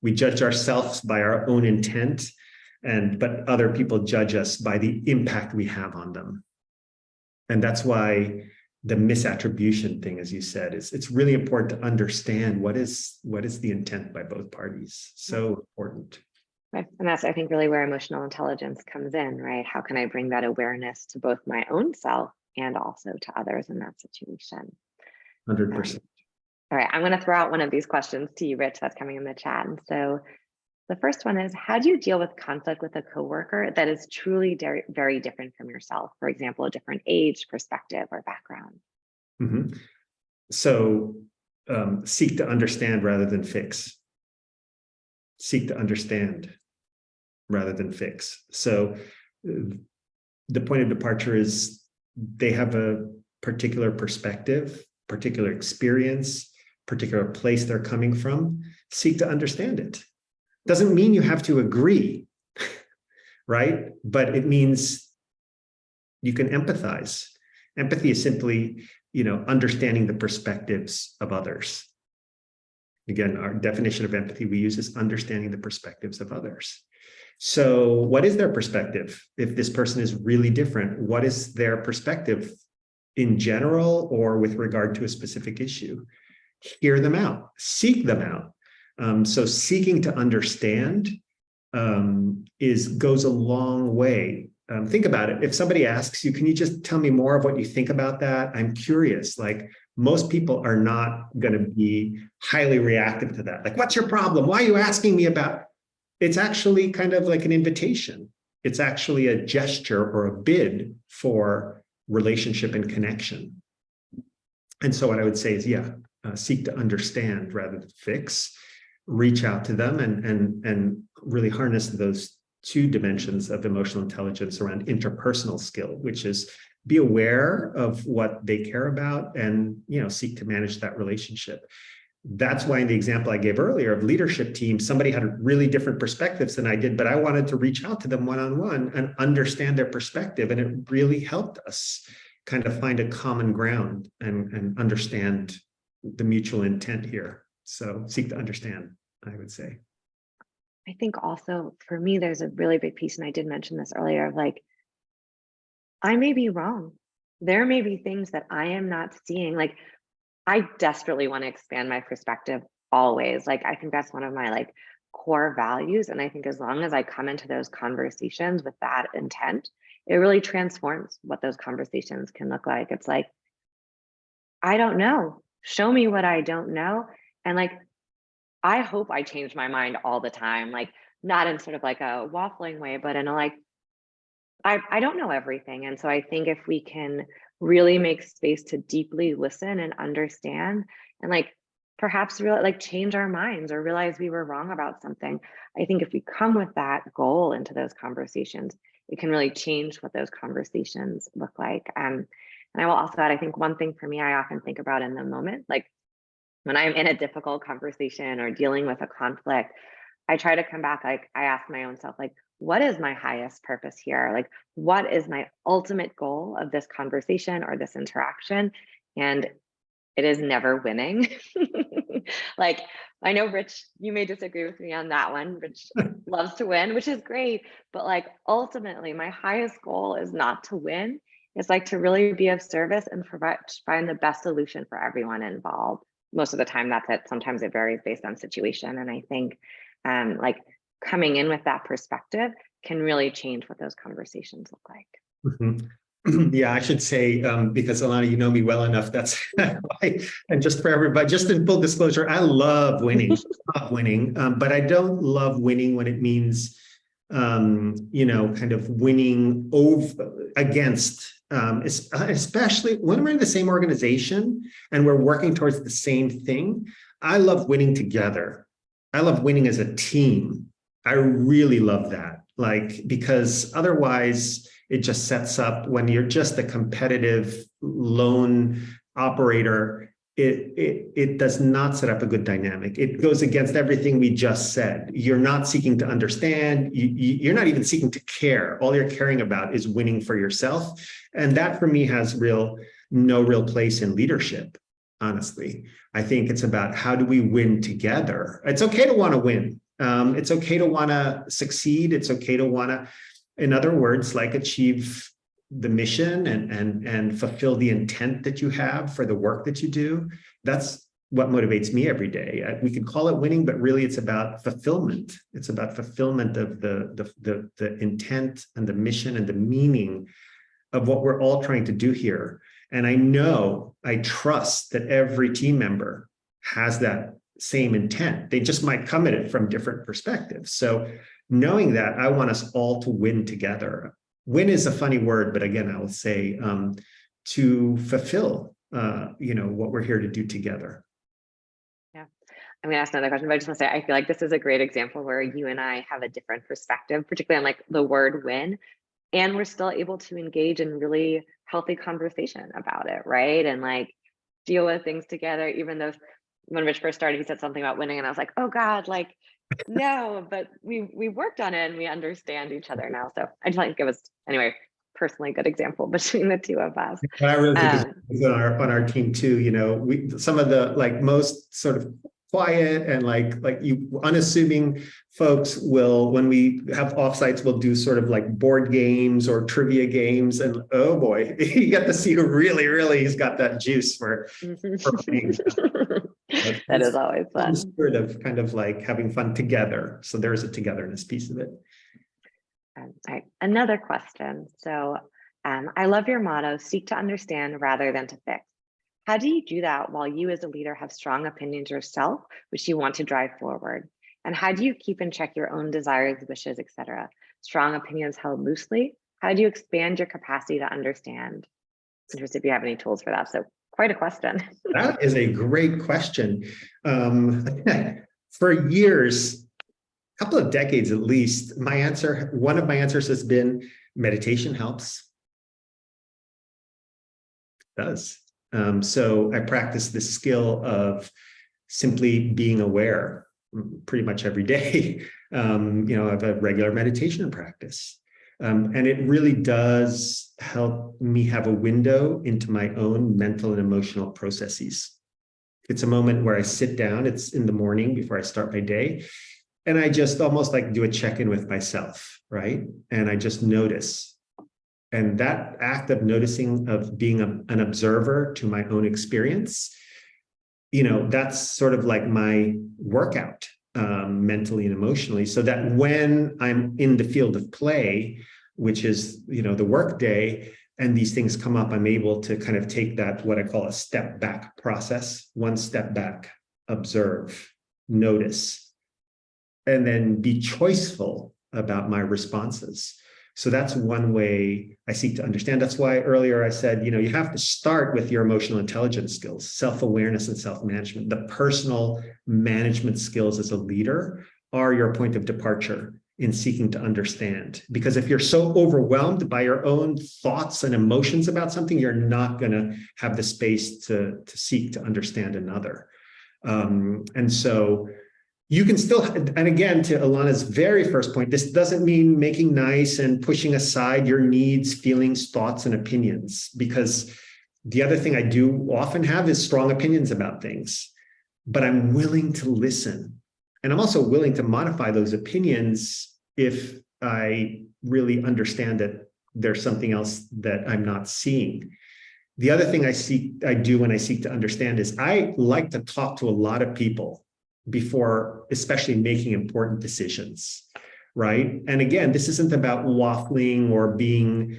we judge ourselves by our own intent, but other people judge us by the impact we have on them. And that's why the misattribution thing, as you said, it's really important to understand what is the intent by both parties. So important. Right. And that's, I think, really where emotional intelligence comes in, right? How can I bring that awareness to both my own self and also to others in that situation? 100%. All right, I'm going to throw out one of these questions to you, Rich, that's coming in the chat. And so the first one is, how do you deal with conflict with a coworker that is truly very, very different from yourself? For example, a different age, perspective, or background. Mm-hmm. So seek to understand rather than fix. Seek to understand rather than fix. So the point of departure is they have a particular perspective, particular experience, particular place they're coming from. Seek to understand it. Doesn't mean you have to agree, right? But it means you can empathize. Empathy is simply, understanding the perspectives of others. Again, our definition of empathy we use is understanding the perspectives of others. So what is their perspective? If this person is really different, what is their perspective in general or with regard to a specific issue? Hear them out, seek them out. So seeking to understand goes a long way. Think about it. If somebody asks you, can you just tell me more of what you think about that? I'm curious. Like, most people are not going to be highly reactive to that. Like, what's your problem? Why are you asking me about? It's actually kind of like an invitation. It's actually a gesture or a bid for relationship and connection. And so what I would say is, seek to understand rather than fix. Reach out to them and really harness those two dimensions of emotional intelligence around interpersonal skill, which is be aware of what they care about and, seek to manage that relationship. That's why in the example I gave earlier of leadership team, somebody had really different perspectives than I did, but I wanted to reach out to them one-on-one and understand their perspective. And it really helped us kind of find a common ground and understand the mutual intent here. So seek to understand, I would say. I think also for me, there's a really big piece, and I did mention this earlier, of like, I may be wrong. There may be things that I am not seeing. Like, I desperately want to expand my perspective always. Like, I think that's one of my like core values. And I think as long as I come into those conversations with that intent, it really transforms what those conversations can look like. It's like, I don't know. Show me what I don't know. And like, I hope I change my mind all the time, like not in sort of like a waffling way, but in a like, I don't know everything. And so I think if we can really make space to deeply listen and understand and like perhaps really like change our minds or realize we were wrong about something, I think if we come with that goal into those conversations, it can really change what those conversations look like. And I will also add, I think one thing for me, I often think about in the moment, like when I'm in a difficult conversation or dealing with a conflict, I try to come back, like I ask my own self, like, what is my highest purpose here? Like, what is my ultimate goal of this conversation or this interaction? And it is never winning. Like, I know Rich, you may disagree with me on that one. Rich loves to win, which is great. But like, ultimately, my highest goal is not to win. It's like to really be of service and find the best solution for everyone involved. Most of the time, that's it. Sometimes it varies based on situation. And I think like coming in with that perspective can really change what those conversations look like. Mm-hmm. Yeah, I should say, because Ilana, you know me well enough, that's why, and just for everybody, just in full disclosure, I love winning, but I don't love winning when it means, kind of winning over against, especially when we're in the same organization and we're working towards the same thing. I love winning together. I love winning as a team. I really love that, like, because otherwise it just sets up when you're just a competitive lone operator. It does not set up a good dynamic. It goes against everything we just said. You're not seeking to understand. You're not even seeking to care. All you're caring about is winning for yourself. And that for me has no real place in leadership, honestly. I think it's about how do we win together. It's okay to want to win. It's okay to want to succeed. It's okay to want to, in other words, like achieve the mission and fulfill the intent that you have for the work that you do. That's what motivates me every day. We could call it winning, but really it's about fulfillment. It's about fulfillment of the intent and the mission and the meaning of what we're all trying to do here. And I trust that every team member has that same intent. They just might come at it from different perspectives. So knowing that, I want us all to win together. Win is a funny word, but again, I will say to fulfill, what we're here to do together. Yeah, I'm gonna ask another question, but I just want to say, I feel like this is a great example where you and I have a different perspective, particularly on like the word win, and we're still able to engage in really healthy conversation about it, right? And like deal with things together, even though when Rich first started, he said something about winning, and I was like, oh God, like, no, but we worked on it and we understand each other now. So I just like to give us, anyway, personally good example between the two of us. And I really think it's on our team too. We some of the like most sort of quiet and like you unassuming folks will, when we have offsites, we'll do sort of like board games or trivia games, and oh boy, you get to see who really has got that juice for games. That is always fun. The spirit of kind of like having fun together. So there's a togetherness piece of it. All right, another question. So I love your motto, seek to understand rather than to fix. How do you do that while you as a leader have strong opinions yourself, which you want to drive forward? And how do you keep in check your own desires, wishes, etc.? strong opinions held loosely? How do you expand your capacity to understand? Interested if you have any tools for that. So quite a question. That is a great question. For years, a couple of decades at least, one of my answers has been meditation helps. It does. So I practice this skill of simply being aware pretty much every day. I have a regular meditation practice. And it really does help me have a window into my own mental and emotional processes. It's a moment where I sit down, it's in the morning before I start my day, and I just almost like do a check-in with myself, right? And I just notice. And that act of noticing, of being an observer to my own experience, that's sort of like my workout. Mentally and emotionally, so that when I'm in the field of play, which is, the work day, and these things come up, I'm able to kind of take that, what I call a step back process, one step back, observe, notice, and then be choiceful about my responses. So that's one way I seek to understand. That's why earlier I said, you have to start with your emotional intelligence skills, self-awareness and self-management. The personal management skills as a leader are your point of departure in seeking to understand. Because if you're so overwhelmed by your own thoughts and emotions about something, you're not going to have the space to seek to understand another. And so you can still, and again, to Ilana's very first point, this doesn't mean making nice and pushing aside your needs, feelings, thoughts, and opinions, because the other thing I do often have is strong opinions about things, but I'm willing to listen. And I'm also willing to modify those opinions if I really understand that there's something else that I'm not seeing. The other thing I do when I seek to understand is I like to talk to a lot of people before especially making important decisions, right? And again, this isn't about waffling or being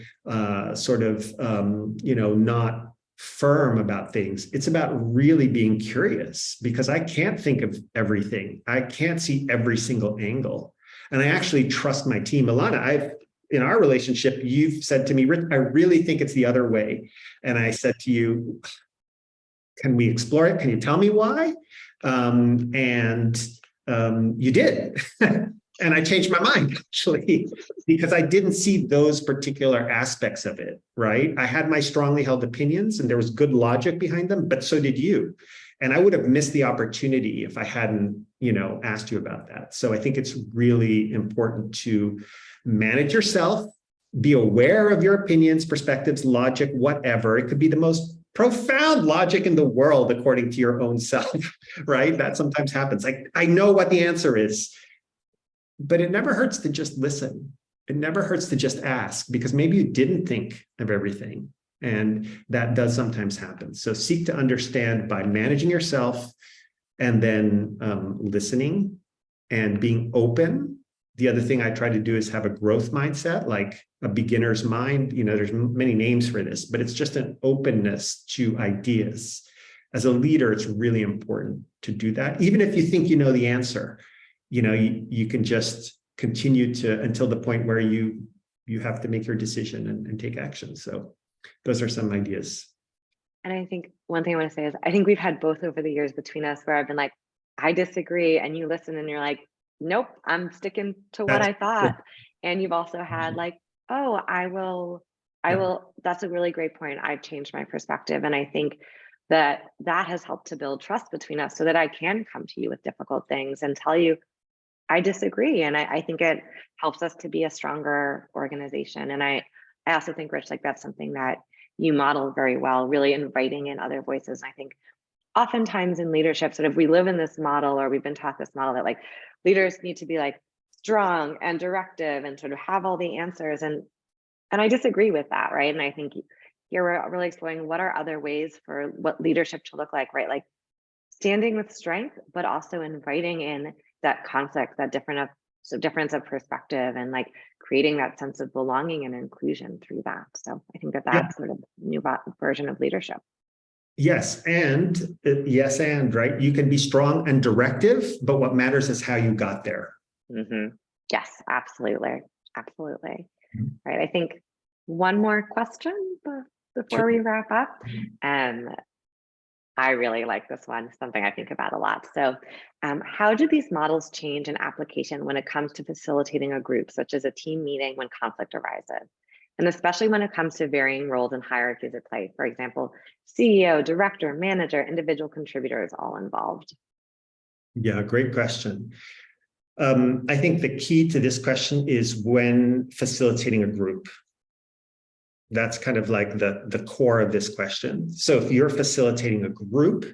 not firm about things. It's about really being curious, because I can't think of everything. I can't see every single angle. And I actually trust my team. Ilana, in our relationship, you've said to me, Rich, I really think it's the other way. And I said to you, can we explore it? Can you tell me why? You did. And I changed my mind, actually, because I didn't see those particular aspects of it, right? I had my strongly held opinions and there was good logic behind them, but so did you. And I would have missed the opportunity if I hadn't, asked you about that. So I think it's really important to manage yourself, be aware of your opinions, perspectives, logic, whatever. It could be the most profound logic in the world according to your own self, right? That sometimes happens. Like, I know what the answer is, but it never hurts to just listen. It never hurts to just ask, because maybe you didn't think of everything, and that does sometimes happen. So seek to understand by managing yourself, and then listening and being open. The other thing I try to do is have a growth mindset, like a beginner's mind. There's many names for this, but it's just an openness to ideas. As a leader, it's really important to do that. Even if you think you know the answer, you can just continue to, until the point where you have to make your decision and take action. So those are some ideas. And I think one thing I want to say is, I think we've had both over the years between us where I've been like, I disagree, and you listen and you're like, nope, I'm sticking to what I thought. And you've also had like, oh, I will, that's a really great point. I've changed my perspective. And I think that has helped to build trust between us, so that I can come to you with difficult things and tell you, I disagree. And I think it helps us to be a stronger organization. And I also think, Rich, like that's something that you model very well, really inviting in other voices. And I think oftentimes in leadership, sort of, we live in this model, or we've been taught this model that like leaders need to be like strong and directive and sort of have all the answers. And I disagree with that, right? And I think here we're really exploring what are other ways for what leadership to look like, right? Like standing with strength, but also inviting in that conflict, that difference of perspective, and like creating that sense of belonging and inclusion through that. So I think that's sort of a new version of leadership. Yes, and right? You can be strong and directive, but what matters is how you got there. Mm-hmm. Yes, absolutely. Absolutely. Mhm. Right. I think one more question before Sure. we wrap up. Um, I really like this one, something I think about a lot. So, how do these models change in application when it comes to facilitating a group, such as a team meeting when conflict arises? And especially when it comes to varying roles and hierarchies at play, for example, CEO, director, manager, individual contributors all involved. Yeah, great question. I think the key to this question is when facilitating a group. That's kind of like the core of this question. So if you're facilitating a group,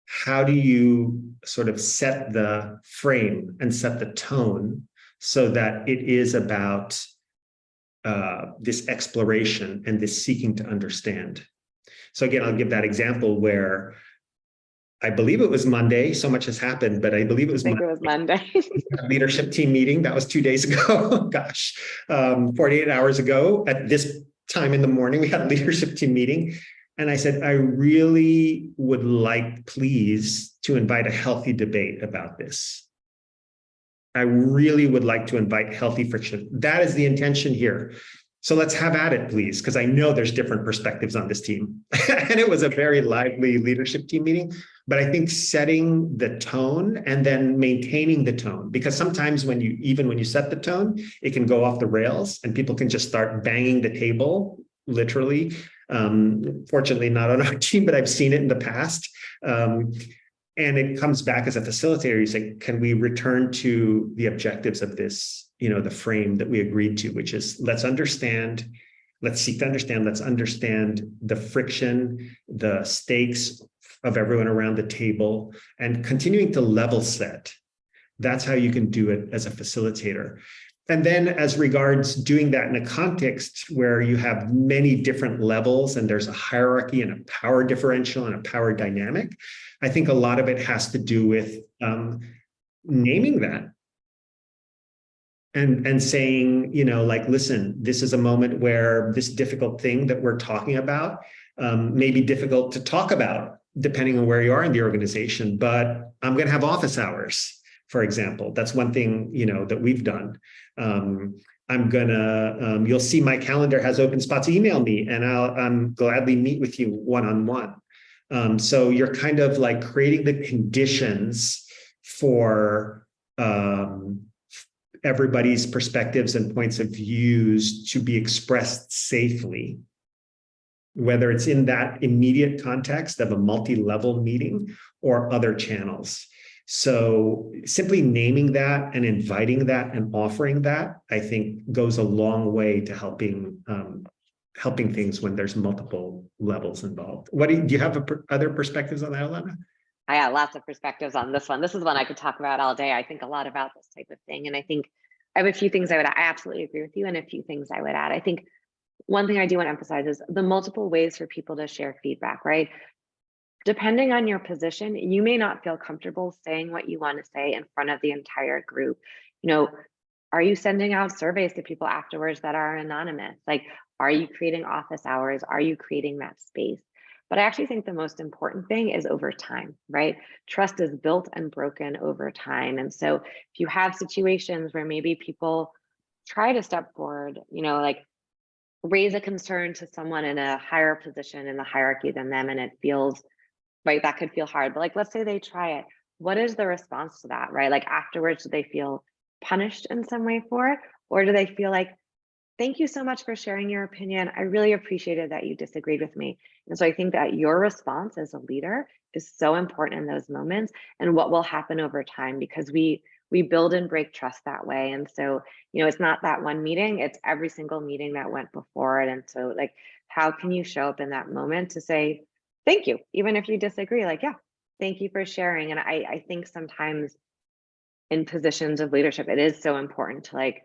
how do you sort of set the frame and set the tone so that it is about this exploration and this seeking to understand? So again, I'll give that example where I believe it was Monday. So much has happened, but I believe it was I think it was Monday. leadership team meeting. That was 2 days ago. Gosh, 48 hours ago at this time in the morning, we had a leadership team meeting. And I said, I really would like, please, to invite a healthy debate about this. I really would like to invite healthy friction. That is the intention here. So let's have at it, please, because I know there's different perspectives on this team. And it was a very lively leadership team meeting. But I think setting the tone and then maintaining the tone, because sometimes when you set the tone, it can go off the rails and people can just start banging the table, literally. Fortunately, not on our team, but I've seen it in the past. And it comes back as a facilitator. You say, can we return to the objectives of this, the frame that we agreed to, which is let's seek to understand, let's understand the friction, the stakes of everyone around the table, and continuing to level set. That's how you can do it as a facilitator. And then as regards doing that in a context where you have many different levels and there's a hierarchy and a power differential and a power dynamic, I think a lot of it has to do with naming that and saying, listen, this is a moment where this difficult thing that we're talking about may be difficult to talk about depending on where you are in the organization, but I'm going to have office hours, for example. That's one thing, that we've done. You'll see my calendar has open spots. Email me and I'll gladly meet with you one-on-one. So you're kind of like creating the conditions for everybody's perspectives and points of views to be expressed safely, whether it's in that immediate context of a multi-level meeting or other channels. So simply naming that and inviting that and offering that, I think, goes a long way to helping things when there's multiple levels involved. Do you have other perspectives on that, Ilana? I got lots of perspectives on this one. This is one I could talk about all day. I think a lot about this type of thing. And I think I have a few things I absolutely agree with you, and a few things I would add. I think one thing I do want to emphasize is the multiple ways for people to share feedback, right? Depending on your position, you may not feel comfortable saying what you want to say in front of the entire group. Are you sending out surveys to people afterwards that are anonymous? Like, are you creating office hours? Are you creating that space? But I actually think the most important thing is over time, right? Trust is built and broken over time. And so if you have situations where maybe people try to step forward, like raise a concern to someone in a higher position in the hierarchy than them, and it feels, right, that could feel hard. But like, let's say they try it. What is the response to that, right? Like afterwards, do they feel punished in some way for it? Or do they feel like, thank you so much for sharing your opinion. I really appreciated that you disagreed with me. And so I think that your response as a leader is so important in those moments, and what will happen over time, because we build and break trust that way. And so, it's not that one meeting, it's every single meeting that went before it. And so like, how can you show up in that moment to say, thank you, even if you disagree, like, yeah, thank you for sharing. And I think sometimes in positions of leadership, it is so important to like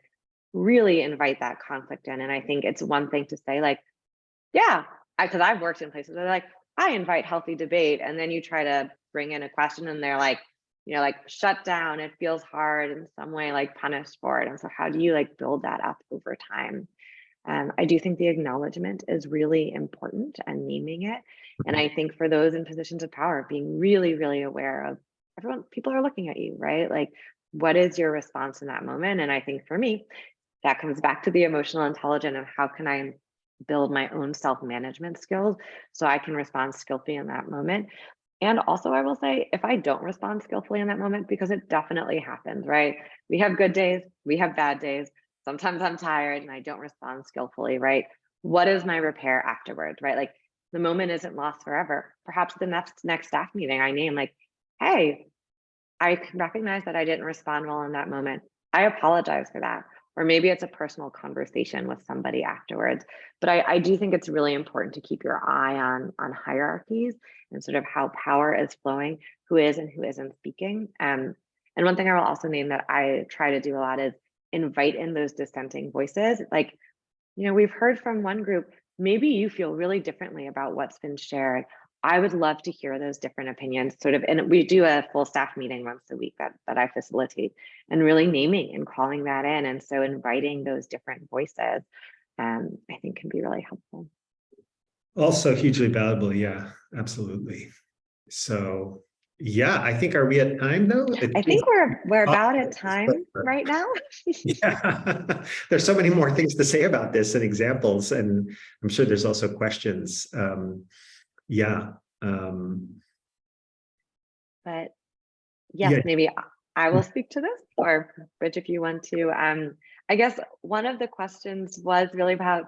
really invite that conflict in. And I think it's one thing to say like, yeah, because I've worked in places where they're like, I invite healthy debate. And then you try to bring in a question and they're like, shut down. It feels hard in some way, like punished for it. And so how do you like build that up over time? I do think the acknowledgement is really important, and naming it. And I think for those in positions of power, being really, really aware of people are looking at you, right? Like, what is your response in that moment? And I think for me, that comes back to the emotional intelligence of how can I build my own self-management skills so I can respond skillfully in that moment. And also, I will say, if I don't respond skillfully in that moment, because it definitely happens, right? We have good days, we have bad days. Sometimes I'm tired and I don't respond skillfully, right? What is my repair afterwards, right? Like the moment isn't lost forever. Perhaps the next staff meeting I name like, hey, I can recognize that I didn't respond well in that moment. I apologize for that. Or maybe it's a personal conversation with somebody afterwards. But I do think it's really important to keep your eye on hierarchies and sort of how power is flowing, who is and who isn't speaking. And one thing I will also name that I try to do a lot is invite in those dissenting voices. Like, we've heard from one group, maybe you feel really differently about what's been shared. I would love to hear those different opinions sort of, and we do a full staff meeting once a week that I facilitate, and really naming and calling that in. And so inviting those different voices, I think can be really helpful. Also hugely valuable. Yeah, absolutely. So yeah, I think, are we at time though? I think we're about at time right now. Yeah, there's so many more things to say about this and examples, and I'm sure there's also questions. Yeah. But yes, Yeah. maybe I will speak to this, or Rich, if you want to. I guess one of the questions was really about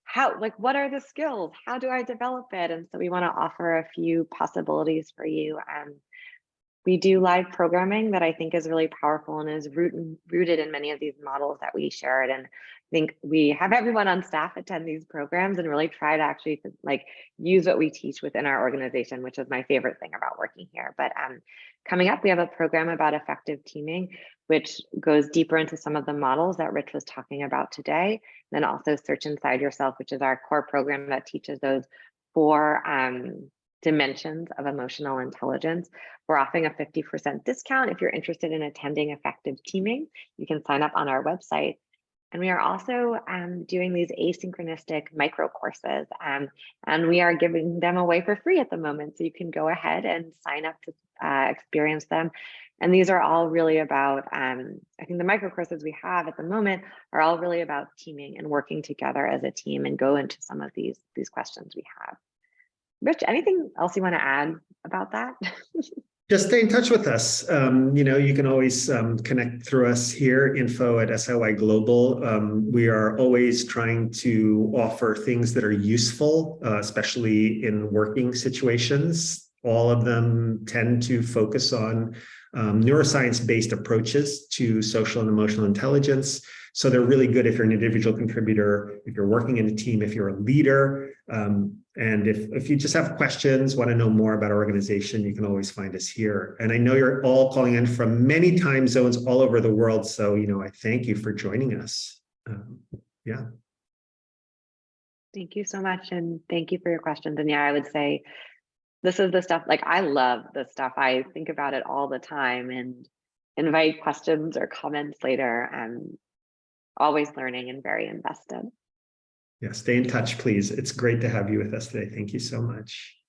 how, like, what are the skills? How do I develop it? And so we want to offer a few possibilities for you. We do live programming that I think is really powerful and is rooted in many of these models that we shared. And I think we have everyone on staff attend these programs and really try to actually like use what we teach within our organization, which is my favorite thing about working here. But coming up, we have a program about effective teaming, which goes deeper into some of the models that Rich was talking about today. Then also Search Inside Yourself, which is our core program that teaches those 4 dimensions of emotional intelligence. We're offering a 50% discount. If you're interested in attending effective teaming, you can sign up on our website. And we are also doing these asynchronistic micro courses, and we are giving them away for free at the moment. So you can go ahead and sign up to experience them. And these are all really about, I think the micro courses we have at the moment are all really about teaming and working together as a team, and go into some of these questions we have. Rich, anything else you want to add about that? Just stay in touch with us. You can always connect through us here, info@SIY Global. We are always trying to offer things that are useful, especially in working situations. All of them tend to focus on neuroscience-based approaches to social and emotional intelligence. So they're really good if you're an individual contributor, if you're working in a team, if you're a leader. And if you just have questions, want to know more about our organization, you can always find us here. And I know you're all calling in from many time zones all over the world. So, I thank you for joining us. Yeah. Thank you so much. And thank you for your questions. And yeah, I would say this is the stuff, like, I love this stuff. I think about it all the time and invite questions or comments later. I'm always learning and very invested. Yeah, stay in touch, please. It's great to have you with us today. Thank you so much.